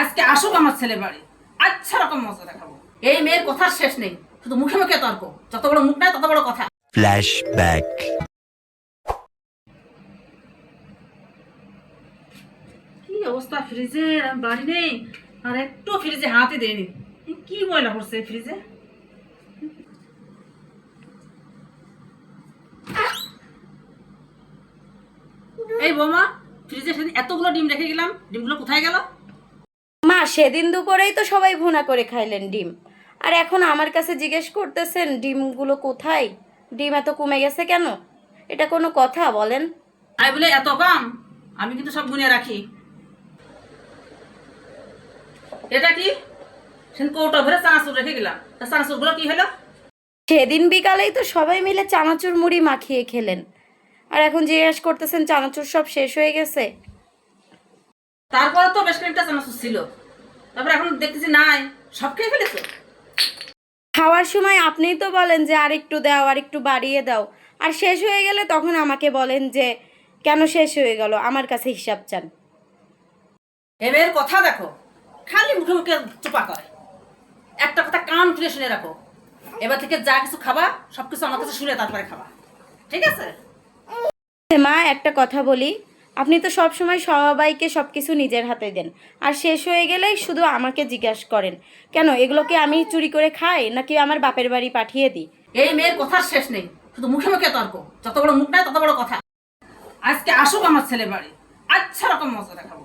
আজকে আসুক আমার ছেলে বাড়ি, আচ্ছা রকম মজা দেখাবো। এই মেয়ের কথার শেষ নেই, শুধু মুখে মুখে তর্ক, যত বড় মুখ নাই তত বড় কথা। Flashback. কি অবস্থা ফ্রিজের, আমি বাড়ি নেই আর একটু ফ্রিজে হাতই দেয়নি। কি ময়লা করছে ফ্রিজে। এই বৌমা, ফ্রিজে সেদিন এতগুলো ডিম রেখে গেলাম, ডিমগুলো কোথায় গেল? মা, সেদিন দুপুরেই তো সবাই ভুনা করে খাইলেন ডিম, আর এখন আমার কাছে জিজ্ঞেস করতেছেন ডিমগুলো কোথায়? ডিম এত কমে গেছে কেন? এটা কোনো কথা বলেন? তাই বলে এত কম? আমি কিন্তু সব গুনে রাখি। এটা কি? সেদিন কৌটো ভরে চানাচুর রেখে গেলাম, তা চানাচুরগুলো কি হলো? সেদিন বিকালেই তো সবাই মিলে চানাচুর মুড়ি মাখিয়ে খেলেন, আর এখন জিজ্ঞেস করতেছেন চানাচুর সব শেষ হয়ে গেছে? তারপরে তো বেশ কয়েকটা চানাচুর ছিল, তারপর এখন দেখতেছি নাই, সব খেয়ে ফেলেছো। খাওয়ার সময় আপনিই তো বলেন যে আর একটু দাও, আর একটু বাড়িয়ে দাও, আর শেষ হয়ে গেলে তখন আমাকে বলেন যে কেন শেষ হয়ে গেল, আমার কাছে হিসাব চান। এবার কথা দেখো, খালি মুখে মুখে চুপা করে। একটা কথা কান খুলে শুনে রাখো, এবার থেকে যা কিছু খাবা সবকিছু আমার কাছে শুনে তারপরে খাবা, ঠিক আছে? মা, একটা কথা বলি, আপনি তো সব সময় সবাইকে সব কিছু নিজের হাতে দেন, আর শেষ হয়ে গেলেই শুধু আমাকে জিজ্ঞাসা করেন। কেন, এগুলোকে আমি চুরি করে খাই নাকি আমার বাপের বাড়ি পাঠিয়ে দিই? এই মেয়ের কথার শেষ নেই, শুধু মুখে মুখে তর্ক, যত বড় মুখ নাই তত বড় কথা। আজকে আসুক আমার ছেলে বাড়ি, আচ্ছা রকম মজা দেখাবো।